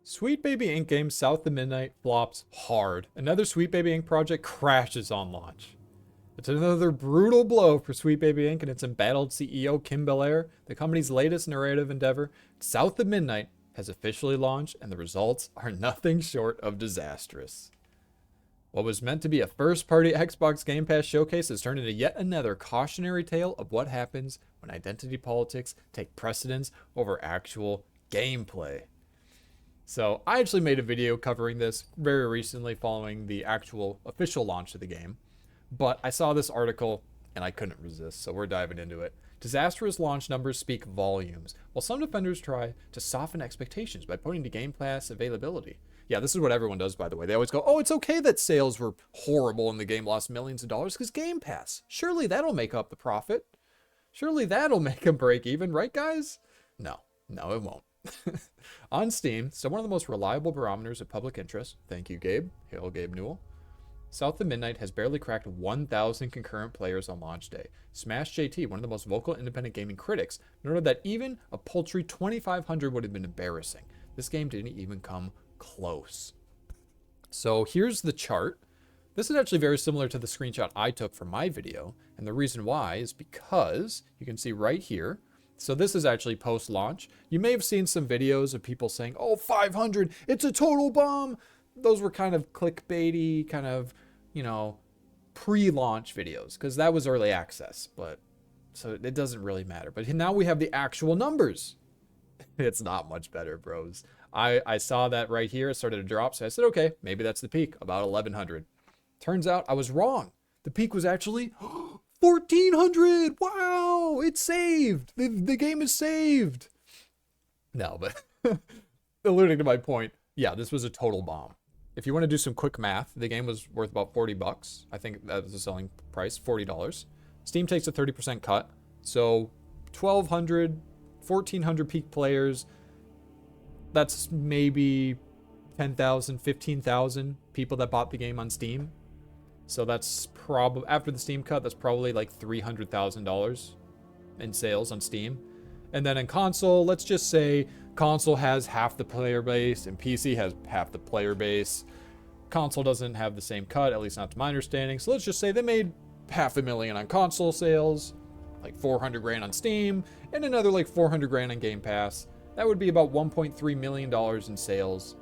Sweet Baby Inc. game South of Midnight flops hard. Another Sweet Baby Inc. project crashes on launch. It's another brutal blow for Sweet Baby Inc. and its embattled CEO Kim Belair. The company's latest narrative endeavor, South of Midnight, has officially launched, and the results are nothing short of disastrous. What was meant to be a first-party Xbox Game Pass showcase has turned into yet another cautionary tale of what happens when identity politics take precedence over actual gameplay. So I actually made a video covering this very recently following the actual official launch of the game. But I saw this article and I couldn't resist, so we're diving into it. Disastrous launch numbers speak volumes, while some defenders try to soften expectations by pointing to Game Pass availability. Yeah, this is what everyone does, by the way. They always go, oh, it's okay that sales were horrible and the game lost millions of dollars because Game Pass. Surely that'll make up the profit. Surely that'll make them break even, right, guys? No, it won't. On Steam, so one of the most reliable barometers of public interest, thank you, Gabe. Hail, Gabe Newell. South of Midnight has barely cracked 1,000 concurrent players on launch day. Smash JT, one of the most vocal independent gaming critics, noted that even a paltry 2,500 would have been embarrassing. This game didn't even come close. So here's the chart. This is actually very similar to the screenshot I took from my video, and the reason why is because you can see right here. So this is actually post-launch. You may have seen some videos of people saying, oh, 500, it's a total bomb. Those were kind of clickbaity, kind of, pre-launch videos, because that was early access, but so it doesn't really matter. But now we have the actual numbers. It's not much better, bros. I saw that right here. It started to drop, so I said, okay, maybe that's the peak, about 1,100. Turns out I was wrong. The peak was actually 1,400. Wow, it's saved. The game is saved. No, but alluding to my point, yeah, this was a total bomb. If you want to do some quick math, the game was worth about $40. I think that was the selling price, $40. Steam takes a 30% cut. So 1,200, 1,400 peak players. That's maybe 10,000, 15,000 people that bought the game on Steam. So that's probably, after the Steam cut, that's probably like $300,000 in sales on Steam. And then in console, let's just say console has half the player base and PC has half the player base. Console doesn't have the same cut, at least not to my understanding. So let's just say they made $500,000 on console sales, like 400 grand on Steam, and another like 400 grand on Game Pass. That would be about $1.3 million in sales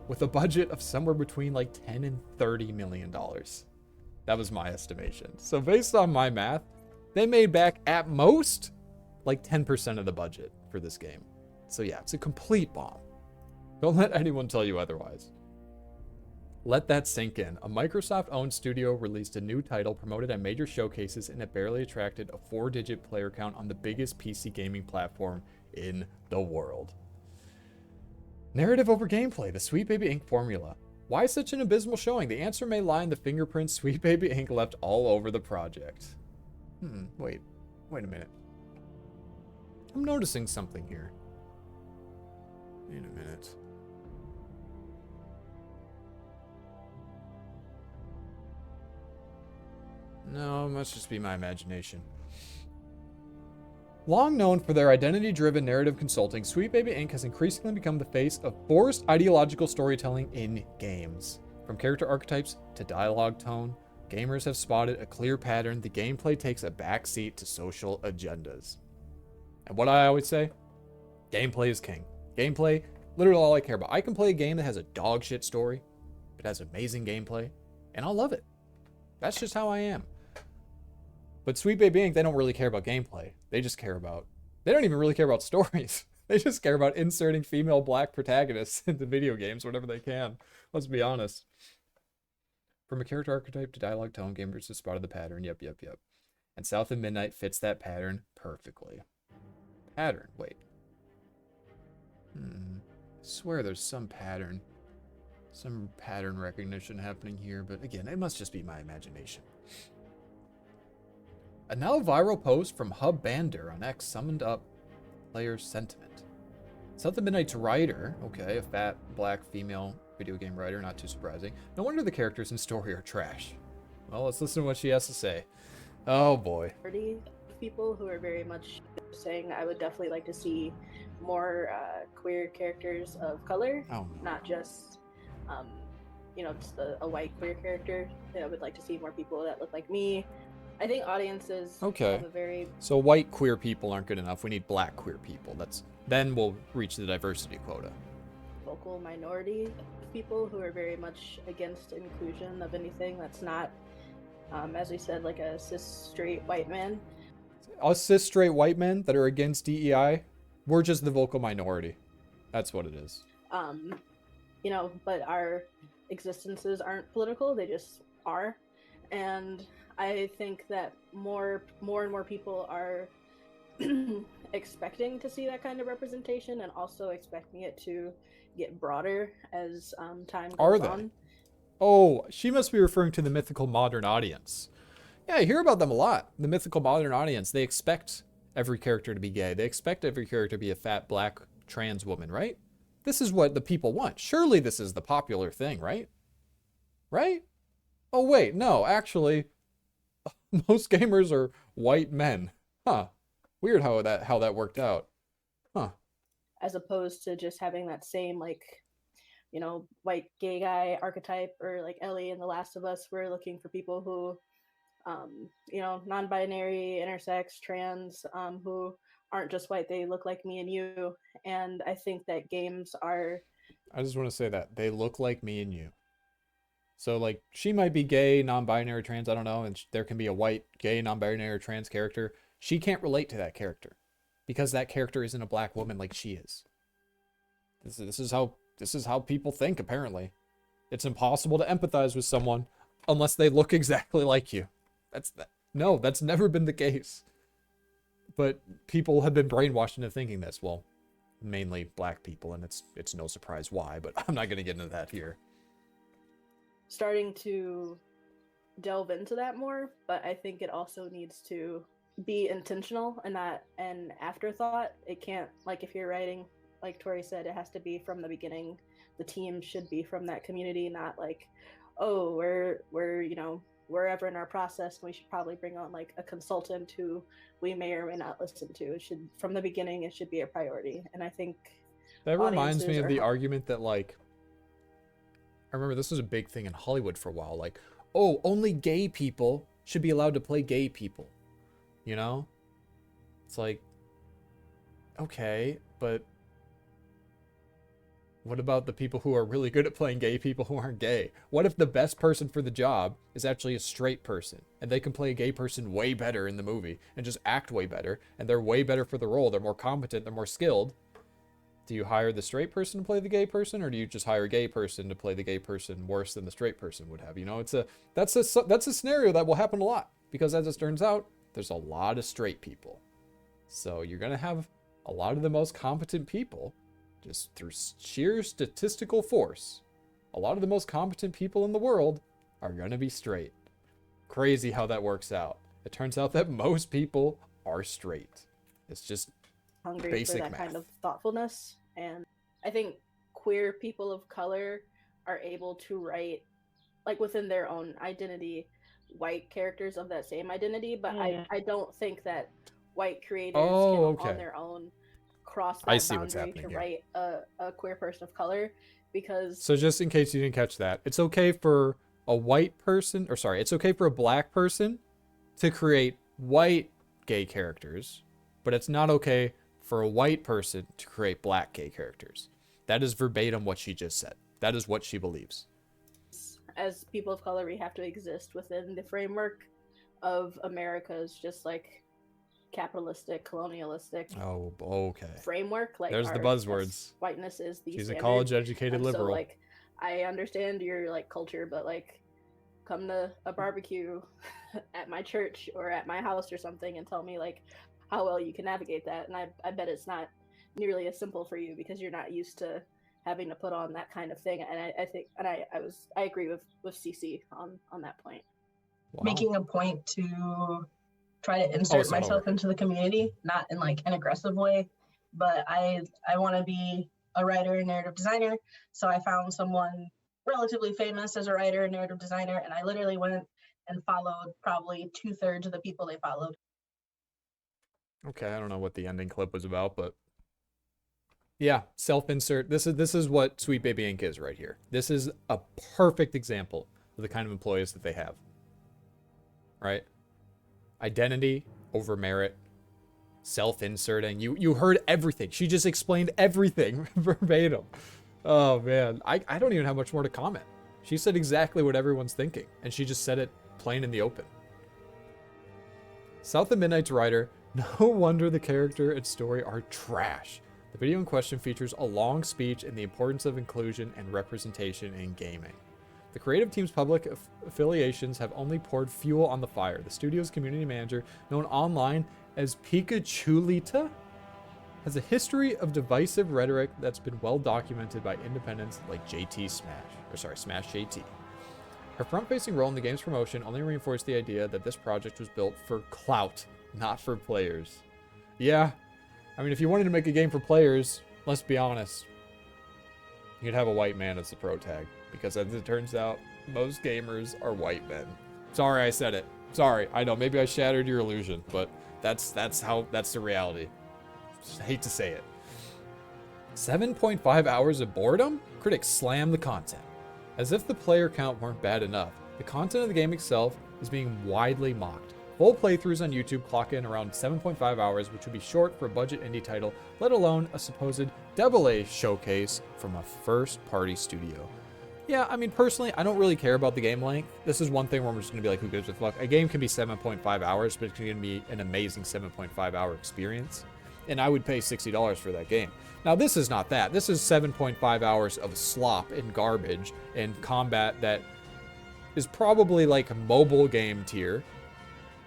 with a budget of somewhere between like $10 and $30 million. That was my estimation. So based on my math, they made back at most like 10% of the budget for this game. So yeah, it's a complete bomb. Don't let anyone tell you otherwise. Let that sink in. A Microsoft-owned studio released a new title promoted at major showcases, and it barely attracted a 4-digit player count on the biggest PC gaming platform in the world. Narrative over gameplay, the Sweet Baby Inc. formula. Why such an abysmal showing? The answer may lie in the fingerprints Sweet Baby Inc. left all over the project. Wait a minute. I'm noticing something here. Wait a minute. No, it must just be my imagination. Long known for their identity-driven narrative consulting, Sweet Baby Inc. has increasingly become the face of forced ideological storytelling in games. From character archetypes to dialogue tone, gamers have spotted a clear pattern. The gameplay takes a backseat to social agendas. And what I always say, gameplay is king. Gameplay, literally all I care about. I can play a game that has a dog shit story, but has amazing gameplay, and I'll love it. That's just how I am. But Sweet Baby Inc., they don't really care about gameplay. They don't even really care about stories. They just care about inserting female black protagonists into video games whenever they can. Let's be honest. From a character archetype to dialogue tone, gamers have spotted the pattern. Yep. And South of Midnight fits that pattern perfectly. Pattern, wait. I swear there's some pattern recognition happening here, but again, it must just be my imagination. A now viral post from Hub Bander on X summoned up player sentiment. South of Midnight's writer, okay, a fat black female video game writer, not too surprising. No wonder the characters in story are trash. Well, let's listen to what she has to say. Oh boy. People who are very much saying I would definitely like to see more queer characters of color, Oh, not just um, just a white queer character. I would like to see more people that look like me. I think audiences okay. have a very So white queer people aren't good enough. We need black queer people. Then we'll reach the diversity quota. vocal minority of people who are very much against inclusion of anything that's not, as we said, like a cis straight white man. Us cis straight white men that are against DEI, we're just the vocal minority. That's what it is. Um, but our existences aren't political; they just are. And I think that more and more people are expecting to see that kind of representation, and also expecting it to get broader as time Are goes they? on. Oh, she must be referring to the mythical modern audience. Yeah, I hear about them a lot. The mythical modern audience, they expect every character to be gay. They expect every character to be a fat black trans woman, right? This is what the people want. Surely this is the popular thing, right? Right? Oh wait, no, actually, most gamers are white men. Huh. Weird how that worked out. Huh. As opposed to just having that same like white gay guy archetype, or like Ellie in The Last of Us. We're looking for people who non-binary, intersex, trans, who aren't just white, they look like me and you. And I think that games are I just want to say that they look like me and you. So like she might be gay, non-binary, trans, I don't know, and there can be a white gay, non-binary, trans character. She can't relate to that character because that character isn't a black woman like she is. This is how people think apparently. It's impossible to empathize with someone unless they look exactly like you. No, that's never been the case. But people have been brainwashed into thinking this. Well, mainly black people, and it's no surprise why, but I'm not going to get into that here. starting to delve into that more, but I think it also needs to be intentional and not an afterthought. It can't, like, if you're writing, like Tori said, it has to be from the beginning. The team should be from that community, not like, oh, we're wherever in our process, we should probably bring on like a consultant who we may or may not listen to. It should, from the beginning, it should be a priority. And I think That reminds me audiences of are the argument that, like, I remember this was a big thing in Hollywood for a while. Like, oh, only gay people should be allowed to play gay people. You know? It's like, okay, but what about the people who are really good at playing gay people who aren't gay? What if the best person for the job is actually a straight person and they can play a gay person way better in the movie and just act way better and they're way better for the role, they're more competent, they're more skilled? Do you hire the straight person to play the gay person, or do you just hire a gay person to play the gay person worse than the straight person would have? You know, that's a scenario that will happen a lot because, as it turns out, there's a lot of straight people. So you're gonna have a lot of the most competent people, just through sheer statistical force. A lot of the most competent people in the world are gonna be straight. Crazy how that works out. It turns out that most people are straight. It's just hungry for basic that math. kind of thoughtfulness. And I think queer people of color are able to write, like, within their own identity, white characters of that same identity. But I don't think that white creators can, Oh, on okay. their own, cross I that see what's boundary happening to here. write a queer person of color, because So just in case you didn't catch that, it's okay for a white person, or sorry, it's okay for a black person to create white gay characters, but it's not okay for a white person to create black gay characters. That is verbatim what she just said. That is what she believes. as people of color, we have to exist within the framework of America's just like capitalistic, colonialistic Oh, okay. framework. Like, There's the our buzzwords. whiteness is the She's a standard. college educated And so, liberal. like, I understand your like culture, but like, come to a barbecue at my church or at my house or something and tell me like how well you can navigate that. And I bet it's not nearly as simple for you because you're not used to having to put on that kind of thing. And I think, and I agree with CC on that point. Wow. Making a point to try to insert myself into the community, not in like an aggressive way, but I want to be a writer and narrative designer. So I found someone relatively famous as a writer and narrative designer, and I literally went and followed probably 2/3 of the people they followed. Okay, I don't know what the ending clip was about, but Yeah, self-insert. This is what Sweet Baby Inc. is right here. This is a perfect example of the kind of employees that they have. Right? Identity over merit, self-inserting. You heard everything. She just explained everything verbatim. Oh man, I don't even have much more to comment. She said exactly what everyone's thinking, and she just said it plain in the open. South of Midnight's writer, no wonder the character and story are trash. The video in question features a long speech and the importance of inclusion and representation in gaming. The creative team's public affiliations have only poured fuel on the fire. The studio's community manager, known online as Pikachulita, has a history of divisive rhetoric that's been well documented by independents like Smash JT. Her front-facing role in the game's promotion only reinforced the idea that this project was built for clout, not for players. Yeah, I mean, if you wanted to make a game for players, let's be honest, you'd have a white man as the pro tag, because as it turns out, most gamers are white men. Sorry I said it. Sorry, I know, maybe I shattered your illusion, but that's the reality. Just hate to say it. 7.5 hours of boredom? Critics slam the content. As if the player count weren't bad enough, the content of the game itself is being widely mocked. Full playthroughs on YouTube clock in around 7.5 hours, which would be short for a budget indie title, let alone a supposed AA showcase from a first-party studio. Yeah, I mean, personally, I don't really care about the game length. This is one thing where I'm just going to be like, who gives a fuck? A game can be 7.5 hours, but it's going to be an amazing 7.5 hour experience. And I would pay $60 for that game. Now, this is not that. This is 7.5 hours of slop and garbage and combat that is probably like a mobile game tier.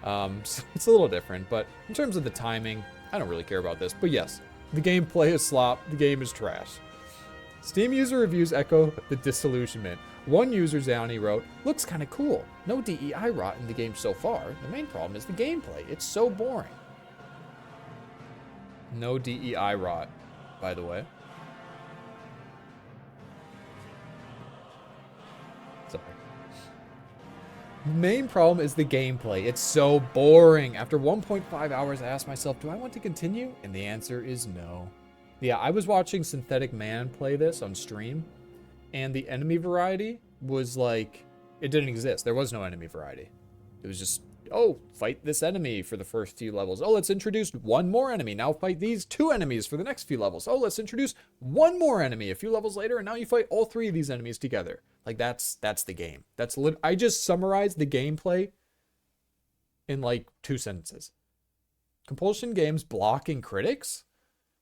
So it's a little different, but in terms of the timing, I don't really care about this. But yes, the gameplay is slop. The game is trash. Steam user reviews echo the disillusionment. One user, Zowny, wrote, looks kind of cool. No DEI rot in the game so far. The main problem is the gameplay. It's so boring. No DEI rot, by the way. Sorry. The main problem is the gameplay. It's so boring. After 1.5 hours, I asked myself, do I want to continue? And the answer is no. Yeah, I was watching Synthetic Man play this on stream, and the enemy variety was like, it didn't exist. There was no enemy variety. It was just, oh, fight this enemy for the first few levels. Oh, let's introduce one more enemy. Now fight these two enemies for the next few levels. Oh, let's introduce one more enemy a few levels later, and now you fight all three of these enemies together. Like, that's the game. I just summarized the gameplay in like 2 sentences. Compulsion games blocking critics?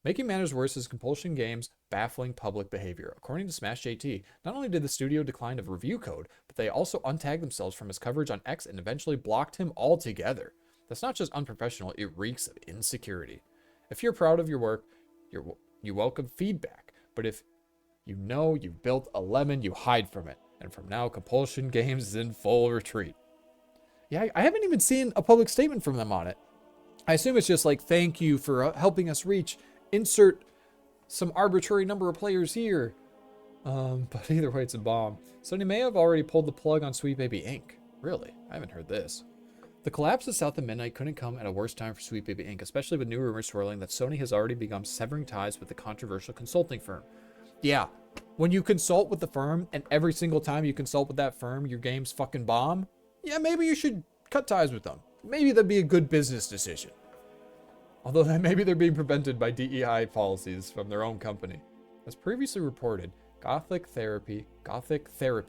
Making matters worse is Compulsion Games' baffling public behavior. According to Smash JT, not only did the studio decline of review code, but they also untagged themselves from his coverage on X and eventually blocked him altogether. That's not just unprofessional, it reeks of insecurity. If you're proud of your work, you welcome feedback. But if you know you've built a lemon, you hide from it. And from now, Compulsion Games is in full retreat. Yeah, I haven't even seen a public statement from them on it. I assume it's just like, thank you for helping us reach insert some arbitrary number of players here. But either way, it's a bomb. Sony may have already pulled the plug on Sweet Baby Inc. Really? I haven't heard this. The collapse of South of Midnight couldn't come at a worse time for Sweet Baby Inc., especially with new rumors swirling that Sony has already begun severing ties with the controversial consulting firm. Yeah, when you consult with the firm, and every single time you consult with that firm, your game's fucking bomb, yeah, maybe you should cut ties with them. Maybe that'd be a good business decision. Although maybe they're being prevented by DEI policies from their own company. As previously reported, Gothic Therapy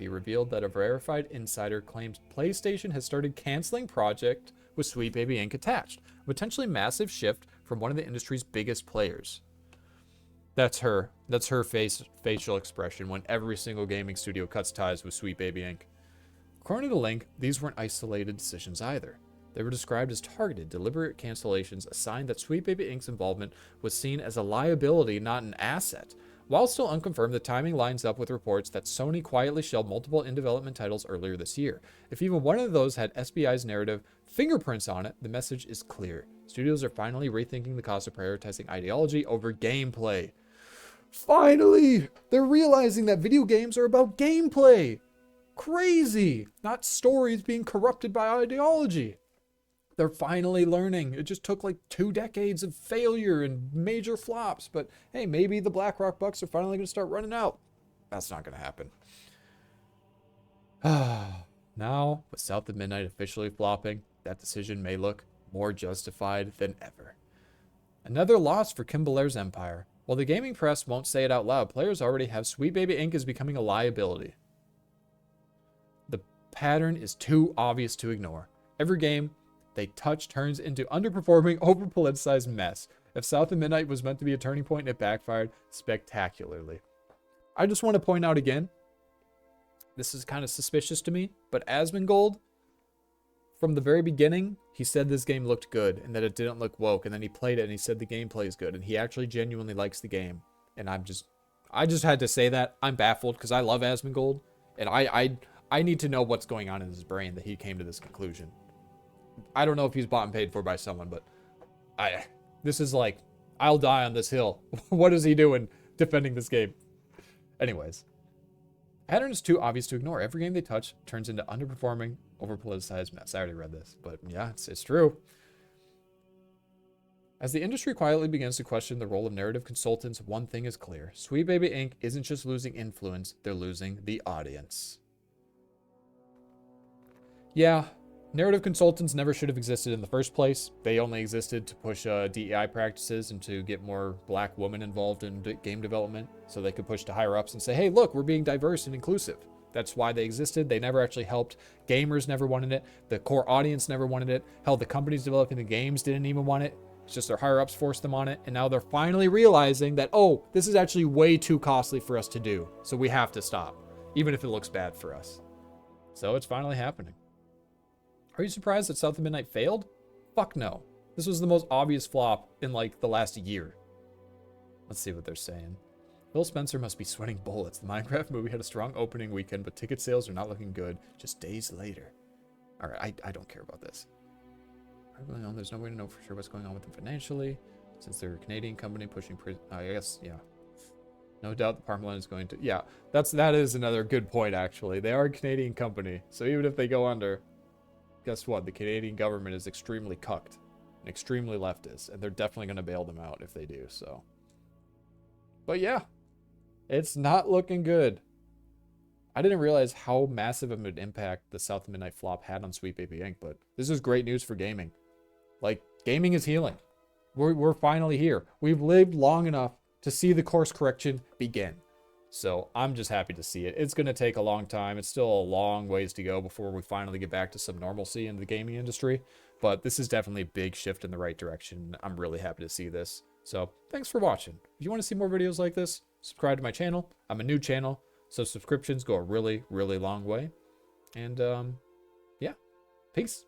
revealed that a verified insider claims PlayStation has started canceling project with Sweet Baby Inc. attached. A potentially massive shift from one of the industry's biggest players. That's her facial expression when every single gaming studio cuts ties with Sweet Baby Inc. According to the link, these weren't isolated decisions either. They were described as targeted, deliberate cancellations, a sign that Sweet Baby Inc.'s involvement was seen as a liability, not an asset. While still unconfirmed, the timing lines up with reports that Sony quietly shelved multiple in-development titles earlier this year. If even one of those had SBI's narrative fingerprints on it, the message is clear. Studios are finally rethinking the cost of prioritizing ideology over gameplay. Finally! They're realizing that video games are about gameplay! Crazy! Not stories being corrupted by ideology. They're finally learning. It just took like 2 decades of failure and major flops. But hey, maybe the BlackRock bucks are finally going to start running out. That's not going to happen. Now, with South of Midnight officially flopping, that decision may look more justified than ever. Another loss for Kim Belair's empire. While the gaming press won't say it out loud, players already have Sweet Baby Inc. is becoming a liability. The pattern is too obvious to ignore. Every game they touch turns into underperforming, over-politicized mess. If South of Midnight was meant to be a turning point, it backfired spectacularly. I just want to point out again, this is kind of suspicious to me, but Asmongold, from the very beginning, he said this game looked good and that it didn't look woke, and then he played it and he said the gameplay is good and he actually genuinely likes the game. And I just had to say that. I'm baffled because I love Asmongold, and I need to know what's going on in his brain that he came to this conclusion. I don't know if he's bought and paid for by someone, but this is like, I'll die on this hill. What is he doing defending this game? Anyways, pattern is too obvious to ignore. Every game they touch turns into underperforming, over-politicized mess. I already read this, but yeah, it's true. As the industry quietly begins to question the role of narrative consultants, one thing is clear. Sweet Baby Inc. isn't just losing influence, they're losing the audience. Yeah, narrative consultants never should have existed in the first place. They only existed to push DEI practices and to get more black women involved in game development so they could push to higher ups and say, hey, look, we're being diverse and inclusive. That's why they existed. They never actually helped. Gamers never wanted it. The core audience never wanted it. Hell, the companies developing the games didn't even want it. It's just their higher ups forced them on it. And now they're finally realizing that, oh, this is actually way too costly for us to do. So we have to stop, even if it looks bad for us. So it's finally happening. Are you surprised that South of Midnight failed? Fuck no. This was the most obvious flop in like the last year. Let's see what they're saying. Phil Spencer must be sweating bullets. The Minecraft movie had a strong opening weekend, but ticket sales are not looking good just days later. All right, I don't care about this. There's no way to know for sure what's going on with them financially, since they're a Canadian company pushing. I guess, yeah. No doubt the Parmalan is going to. Yeah, that is another good point actually. They are a Canadian company, so even if they go under, guess what? The Canadian government is extremely cucked and extremely leftist, and they're definitely going to bail them out if they do so. But yeah, it's not looking good. I didn't realize how massive of an impact the South of Midnight flop had on Sweet Baby Inc., but this is great news for gaming. Like, gaming is healing. We're finally here. We've lived long enough to see the course correction begin. So I'm just happy to see it. It's going to take a long time. It's still a long ways to go before we finally get back to some normalcy in the gaming industry. But this is definitely a big shift in the right direction. I'm really happy to see this. So thanks for watching. If you want to see more videos like this, subscribe to my channel. I'm a new channel, so subscriptions go a really, really long way. And yeah, peace.